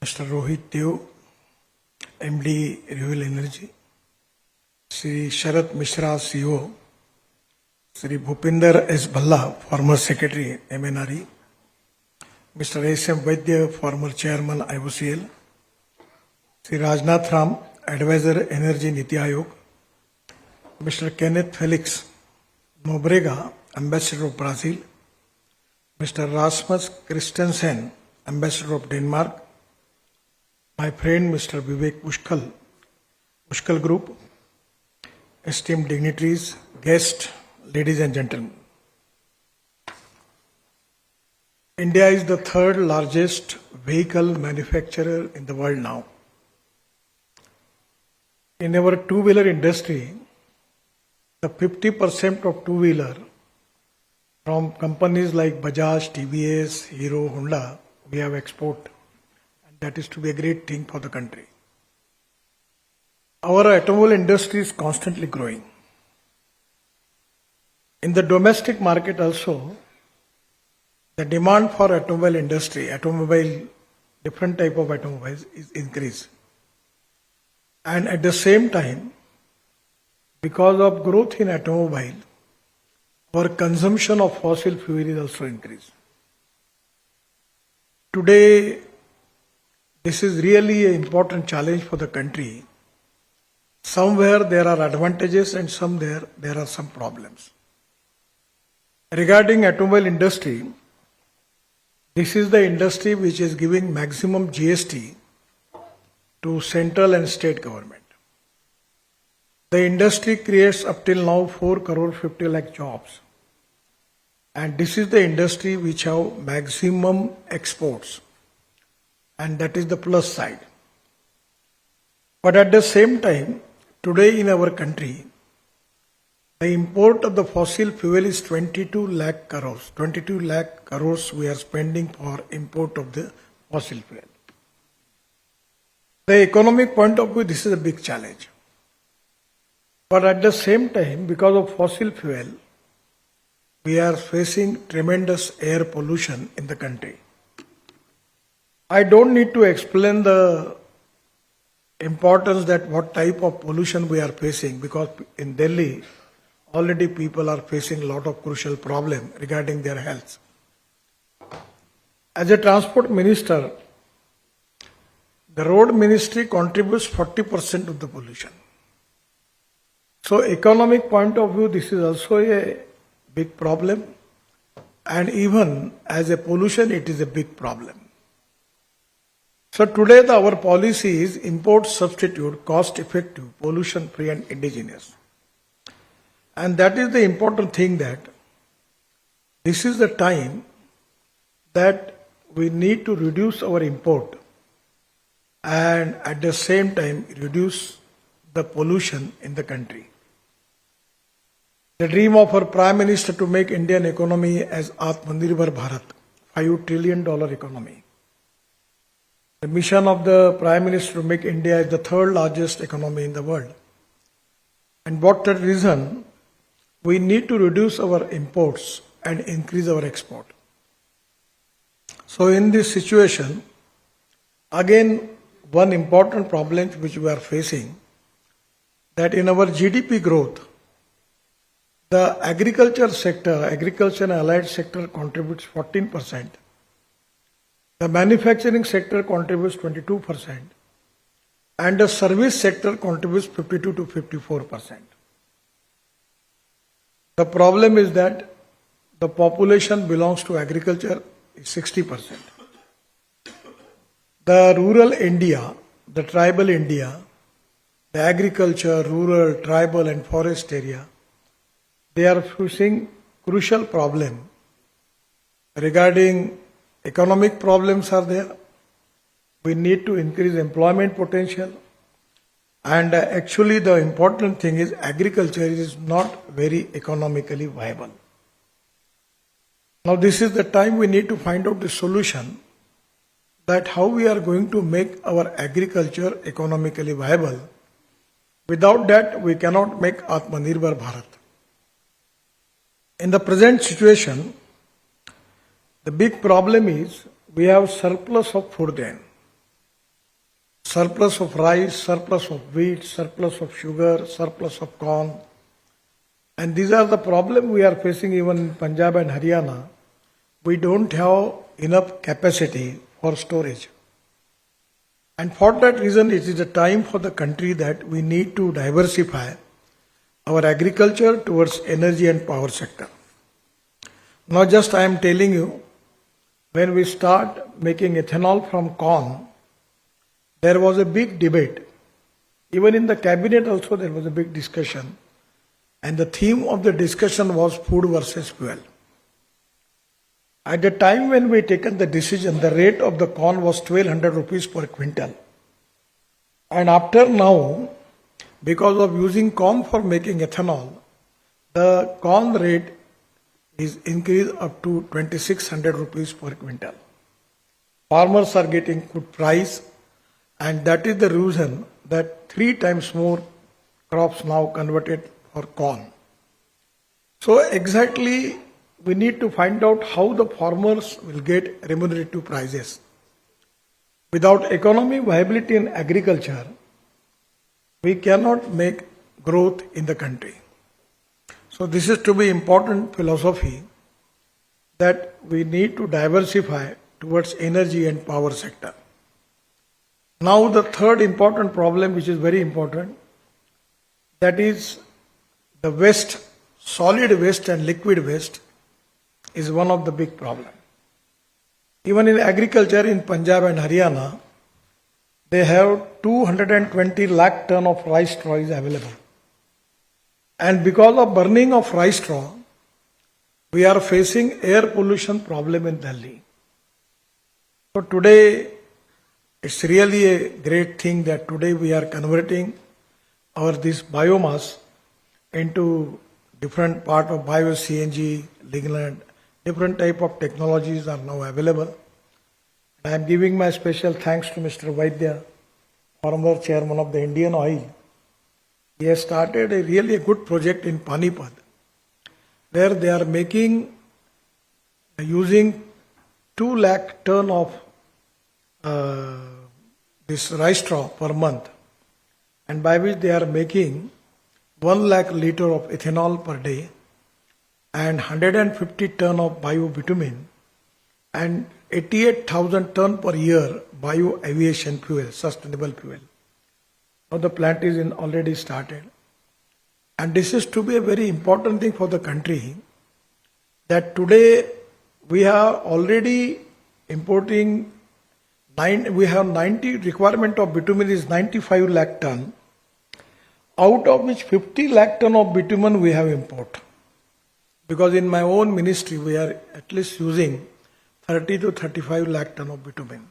Mr. Rohit Dev, MD, Renewable Energy, Sri Sharat Mishra, CEO, Sri Bhupinder S. Bhalla, former Secretary, MNRE, Mr. 𝑫𝒆𝒍𝒉𝒊, former Chairman, IOCL, Sri Rajnath Ram, Advisor, Energy, Niti Aayog, Mr. Kenneth Felix Nobrega, Ambassador of Brazil, Mr. Rasmus Christensen, Ambassador of Denmark, my friend Mr. 𝒉𝒊, Pushkal Group, esteemed dignitaries, guests, ladies and gentlemen. India is the third largest vehicle manufacturer in the world now. In our two-wheeler industry, the 50% of two-wheeler from companies like Bajaj, TVS, Hero, Honda, we have export. And that is to be a great thing for the country. Our automobile industry is constantly growing. In the domestic market also, the demand for automobile industry, different type of automobiles is increased. And at the same time, because of growth in automobile, our consumption of fossil fuel is also increased. Today, this is really an important challenge for the country. Somewhere there are advantages and there are some problems. Regarding automobile industry, this is the industry which is giving maximum GST to central and state government. The industry creates up till now 4 crore 50 lakh jobs. And this is the industry which have maximum exports. And that is the plus side. But at the same time, today in our country, the import of the fossil fuel is 22 lakh crores. 22 lakh crores we are spending for import of the fossil fuel. The economic point of view, this is a big challenge. But at the same time, because of fossil fuel, we are facing tremendous air pollution in the country. I don't need to explain the importance that what type of pollution we are facing, because in Delhi, already people are facing a lot of crucial problems regarding their health. As a transport minister, the road ministry contributes 40% of the pollution. So economic point of view, this is also a big problem. And even as a pollution, it is a big problem. So today our policy is import substitute, cost effective, pollution free and indigenous. And that is the important thing, that this is the time that we need to reduce our import and at the same time reduce the pollution in the country. The dream of our Prime Minister to make Indian economy as 𝒉𝒊 Bharat, $5 trillion economy. The mission of the Prime Minister to make India as the third largest economy in the world. And what that reason, we need to reduce our imports and increase our export. So in this situation, again, one important problem which we are facing, that in our GDP growth, the agriculture and allied sector contributes 14%. The manufacturing sector contributes 22%. And the service sector contributes 52 to 54%. The problem is that the population belongs to agriculture is 60%. The rural India, the tribal India, the agriculture, rural, tribal and forest area, they are facing crucial problem regarding economic problems are there. We need to increase employment potential. And actually the important thing is agriculture is not very economically viable. Now this is the time we need to find out the solution, that how we are going to make our agriculture economically viable. Without that, we cannot make 𝒉𝒊 Bharat. In the present situation, the big problem is we have surplus of food grain. surplus of rice, surplus of wheat, surplus of sugar, surplus of corn. And these are the problems we are facing even in Punjab and Haryana. We don't have enough capacity for storage. And for that reason, it is a time for the country that we need to diversify our agriculture towards energy and power sector. Not just I am telling you, when we start making ethanol from corn, there was a big debate. Even in the cabinet also there was a big discussion. And the theme of the discussion was food versus fuel. At the time when we taken the decision, the rate of the corn was 1200 rupees per quintal. And after now, because of using corn for making ethanol, the corn rate is increased up to 2600 rupees per quintal. Farmers are getting good price, and that is the reason that 3 times more crops now converted for corn. So exactly we need to find out how the farmers will get remunerative prices. Without economic viability in agriculture, we cannot make growth in the country. So this is to be important philosophy that we need to diversify towards energy and power sector. Now the third important problem, which is very important, that is the waste, solid waste and liquid waste is one of the big problems. Even in agriculture in Punjab and Haryana, they have 220 lakh ton of rice straw is available. And because of burning of rice straw, we are facing air pollution problem in Delhi. So today, it's really a great thing that today we are converting our this biomass into different part of bio-CNG, lignin, different type of technologies are now available. I am giving my special thanks to Mr. Vaidya, former chairman of the Indian Oil. He has started a really good project in Panipat, where they are making, using 2 lakh ton of this rice straw per month, and by which they are making 1 lakh liter of ethanol per day and 150 ton of biobitumen and 88,000 ton per year bio-aviation fuel, sustainable fuel. Now the plant is already started. And this is to be a very important thing for the country, that today we are already importing, we have 90 requirement of bitumen is 95 lakh ton, out of which 50 lakh ton of bitumen we have import. Because in my own ministry we are at least using 30 to 35 lakh ton of bitumen.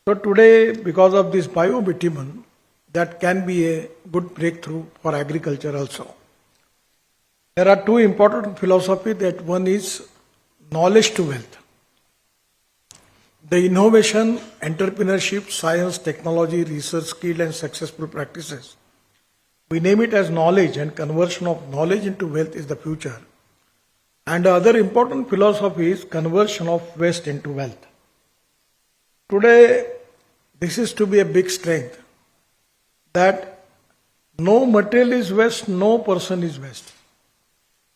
So today, because of this bio-bitumen, that can be a good breakthrough for agriculture also. There are 2 important philosophies, that one is knowledge to wealth. The innovation, entrepreneurship, science, technology, research, skill and successful practices. We name it as knowledge, and conversion of knowledge into wealth is the future. And the other important philosophy is conversion of waste into wealth. Today, this is to be a big strength, that no material is waste, no person is waste.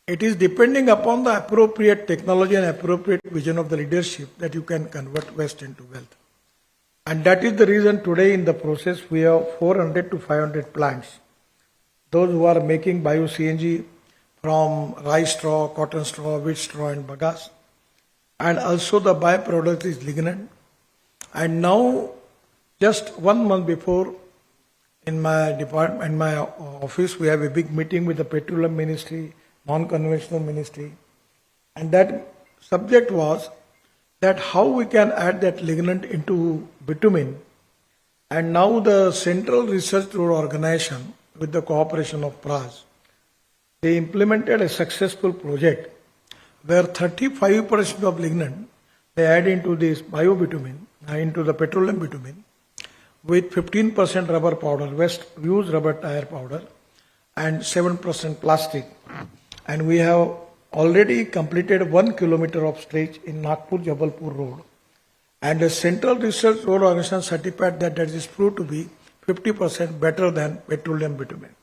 It is depending upon the appropriate technology and appropriate vision of the leadership that you can convert waste into wealth. And that is the reason today in the process we have 400 to 500 plants. Those who are making bio-CNG from rice straw, cotton straw, wheat straw and bagasse. And also the byproduct is lignin. And now, just 1 month before, in my department, in my office, we have a big meeting with the petroleum ministry, non-conventional ministry. And that subject was that how we can add that lignin into bitumen. And now the Central Research Organization, with the cooperation of PRAS, they implemented a successful project where 35% of lignin they add into this bio-bitumen, into the petroleum bitumen, with 15% rubber powder, used rubber tire powder, and 7% plastic. And we have already completed 1 kilometer of stretch in Nagpur-Jabalpur road. And a Central Research Road Organization certified that is proved to be 50% better than petroleum bitumen.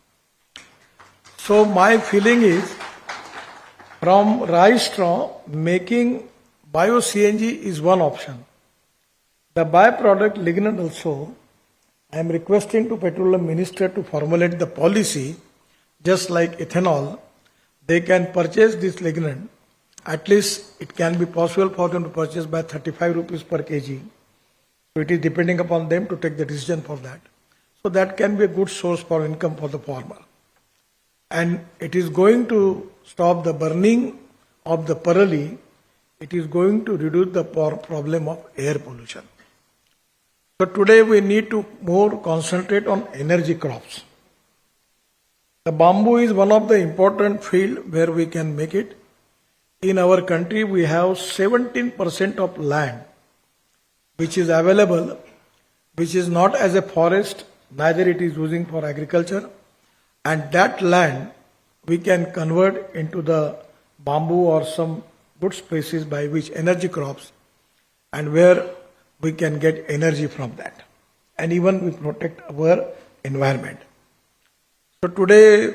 So my feeling is, from rice straw, making bio-CNG is one option. The byproduct lignin also, I am requesting to Petroleum Minister to formulate the policy, just like ethanol, they can purchase this lignin. At least it can be possible for them to purchase by 35 rupees per kg. So it is depending upon them to take the decision for that. So that can be a good source for income for the farmer. And it is going to stop the burning of the parali. It is going to reduce the problem of air pollution. So today we need to more concentrate on energy crops. The bamboo is one of the important field where we can make it. In our country, we have 17% of land which is available, which is not as a forest, neither it is using for agriculture. And that land we can convert into the bamboo or some good species by which energy crops, and where we can get energy from that. And even we protect our environment. So today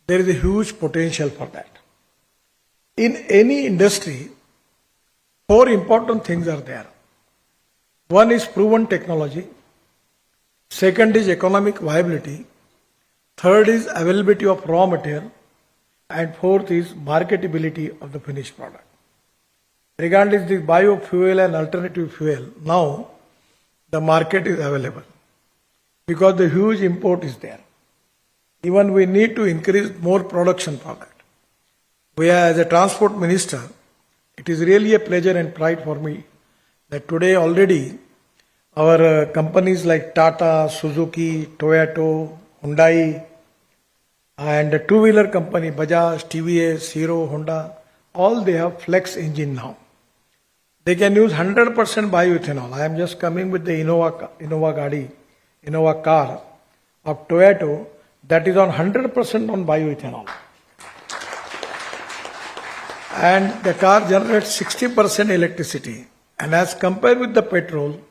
there is a huge potential for that. In any industry, 4 important things are there. One is proven technology. Second is economic viability. Third is availability of raw material. And fourth is marketability of the finished product. Regardless this biofuel and alternative fuel, now the market is available because the huge import is there. Even we need to increase more production for that. We are, as a transport minister, it is really a pleasure and pride for me that today already our companies like Tata, Suzuki, Toyota, Hyundai, and the two-wheeler company Bajaj, TVS, Hero, Honda, all they have flex engine now. They can use 100% bioethanol. I am just coming with the Innova car of Toyota that is on 100% on bioethanol. And the car generates 60% electricity. And as compared with the petrol,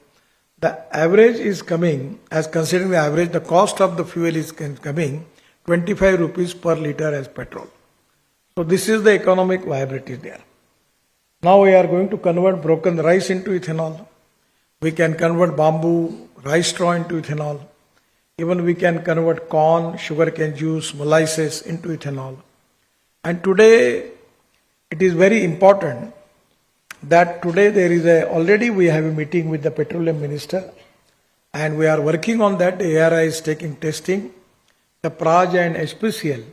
the average is coming, as considering the average, the cost of the fuel is coming 25 rupees per liter as petrol. So this is the economic viability there. Now we are going to convert broken rice into ethanol. We can convert bamboo, rice straw into ethanol. Even we can convert corn, sugarcane juice, molasses into ethanol. And today it is very important that today there is already we have a meeting with the petroleum minister and we are working on that. The ARI is taking testing. The PRAJ and HPCL,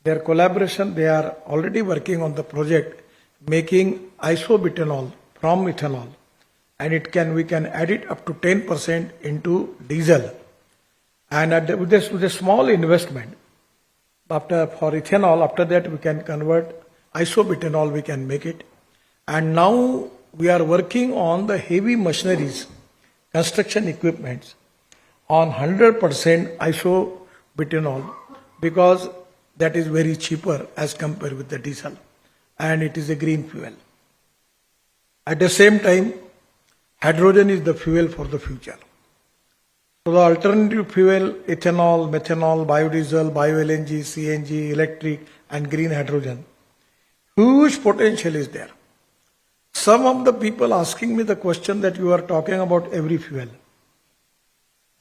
their collaboration, they are already working on the project making isobutanol from ethanol, and we can add it up to 10% into diesel. And with a small investment, for ethanol, after that we can convert isobutanol, we can make it. And now we are working on the heavy machineries, construction equipments on 100% isobutanol because that is very cheaper as compared with the diesel and it is a green fuel. At the same time, hydrogen is the fuel for the future. So the alternative fuel, ethanol, methanol, biodiesel, bio-LNG, CNG, electric and green hydrogen, huge potential is there. Some of the people asking me the question that you are talking about every fuel.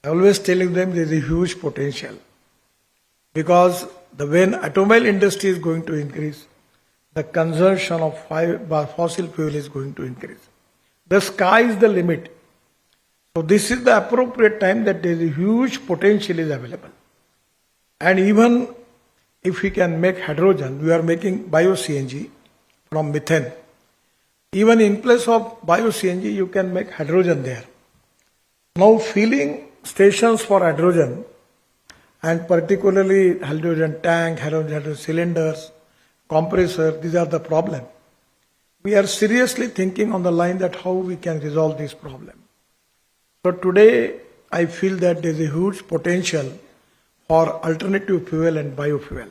I always telling them there is a huge potential because when automobile industry is going to increase, the consumption of fossil fuel is going to increase. The sky is the limit. So this is the appropriate time that there is a huge potential is available. And even if we can make hydrogen, we are making bio-CNG from methane. Even in place of bio-CNG, you can make hydrogen there. Now filling stations for hydrogen and particularly hydrogen tank, hydrogen cylinders, compressor, these are the problem. We are seriously thinking on the line that how we can resolve this problem. So today I feel that there is a huge potential for alternative fuel and biofuel.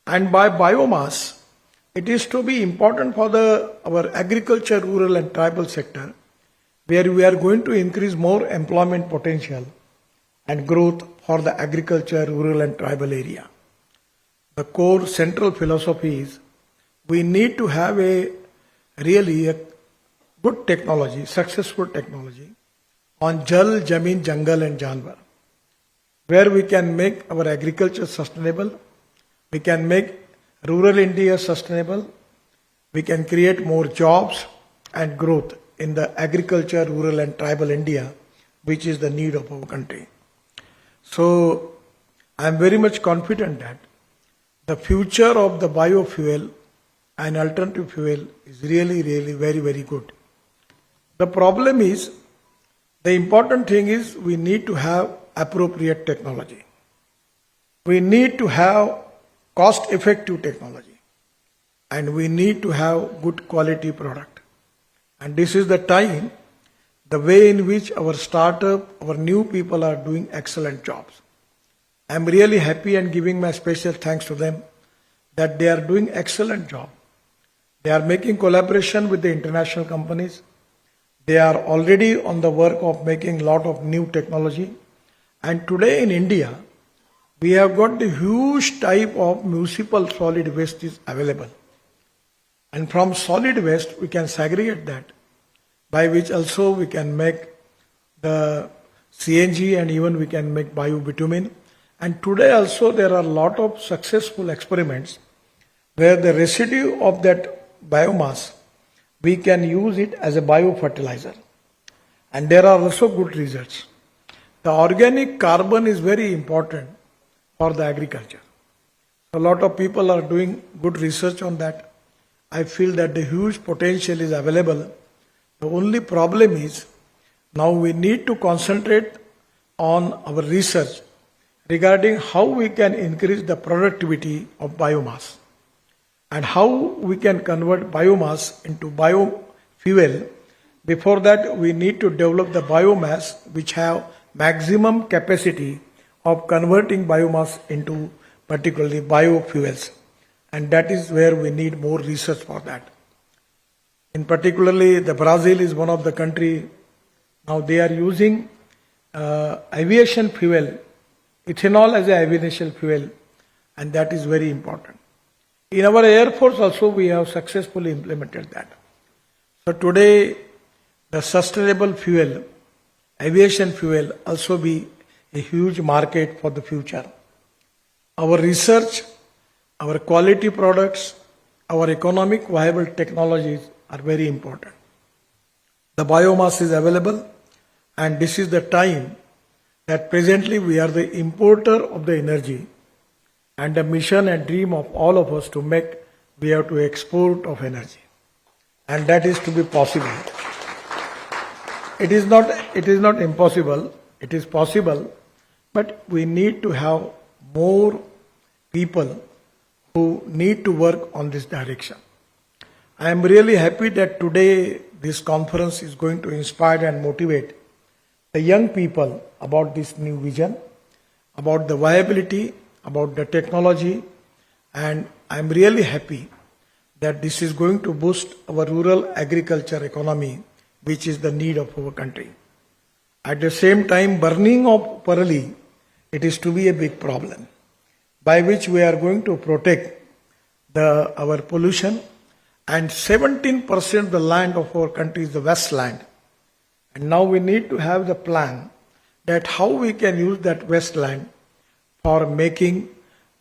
And by biomass, it is to be important for our agriculture, rural and tribal sector, where we are going to increase more employment potential and growth for the agriculture, rural and tribal area. The core central philosophy is we need to have a good technology, successful technology on Jal, Jameen, Jungle and Janwar, where we can make our agriculture sustainable, we can make rural India sustainable, we can create more jobs and growth in the agriculture, rural and tribal India, which is the need of our country. So I am very much confident that the future of the biofuel and alternative fuel is really very, very good. The problem is, the important thing is we need to have appropriate technology. We need to have cost-effective technology. And we need to have good quality product. And this is the time, the way in which our startup, our new people are doing excellent jobs. I am really happy and giving my special thanks to them that they are doing excellent job. They are making collaboration with the international companies. They are already on the work of making lot of new technology. And today in India, we have got the huge type of municipal solid waste is available. And from solid waste, we can segregate that, by which also we can make the CNG and even we can make biobitumen. And today also there are a lot of successful experiments where the residue of that biomass, we can use it as a biofertilizer. And there are also good results. The organic carbon is very important for the agriculture. A lot of people are doing good research on that. I feel that the huge potential is available. The only problem is now we need to concentrate on our research regarding how we can increase the productivity of biomass and how we can convert biomass into biofuel. Before that, we need to develop the biomass which have maximum capacity of converting biomass into particularly biofuels. And that is where we need more research for that. In particularly, the Brazil is one of the country, now they are using aviation fuel, ethanol as an aviation fuel, and that is very important. In our Air Force also we have successfully implemented that. So today the sustainable fuel, aviation fuel also be a huge market for the future. Our research, our quality products, our economic viable technologies are very important. The biomass is available and this is the time that presently we are the importer of the energy, and the mission and dream of all of us to make, we have to export of energy. And that is to be possible. It is not impossible, it is possible, but we need to have more people who need to work on this direction. I am really happy that today this conference is going to inspire and motivate the young people about this new vision, about the viability, about the technology, and I am really happy that this is going to boost our rural agriculture economy, which is the need of our country. At the same time, burning of parali, it is to be a big problem, by which we are going to protect our pollution, and 17% of the land of our country is the wasteland. And now we need to have the plan that how we can use that wasteland for making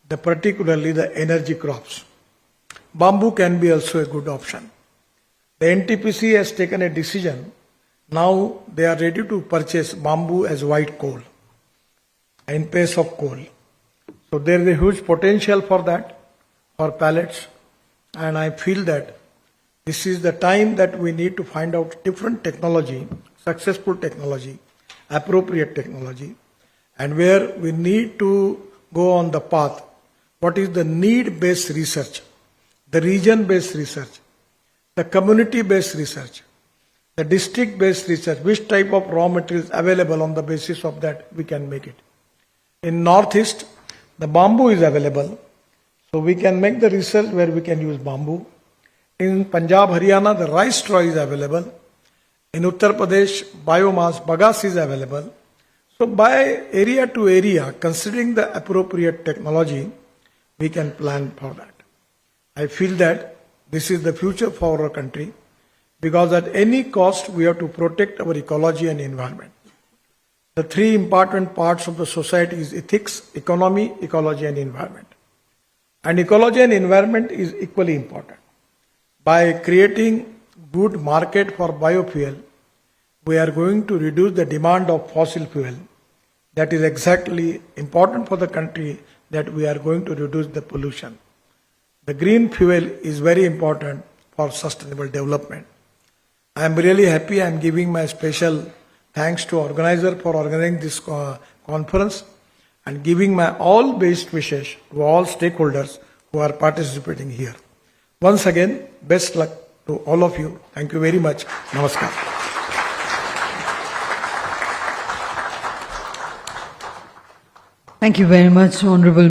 particularly the energy crops. Bamboo can be also a good option. The NTPC has taken a decision. Now they are ready to purchase bamboo as white coal in place of coal. So there is a huge potential for that, for pellets. And I feel that this is the time that we need to find out different technology, successful technology, appropriate technology, and where we need to go on the path. What is the need-based research, the region-based research, the community-based research, the district-based research, which type of raw materials available, on the basis of that we can make it. In Northeast, the bamboo is available, So we can make the research where we can use bamboo. In Punjab, Haryana, the rice straw is available. In Uttar Pradesh, biomass bagasse is available. So by area to area, considering the appropriate technology, we can plan for that. I feel that this is the future for our country, because at any cost we have to protect our ecology and environment. The three important parts of the society is ethics, economy, ecology and environment. And ecology and environment is equally important. By creating good market for biofuel, we are going to reduce the demand of fossil fuel. That is exactly important for the country, that we are going to reduce the pollution. The green fuel is very important for sustainable development. I am really happy. I am giving my special thanks to organizer for organizing this conference and giving my all best wishes to all stakeholders who are participating here. Once again, best luck to all of you. Thank you very much. Namaskar. Thank you very much, Honorable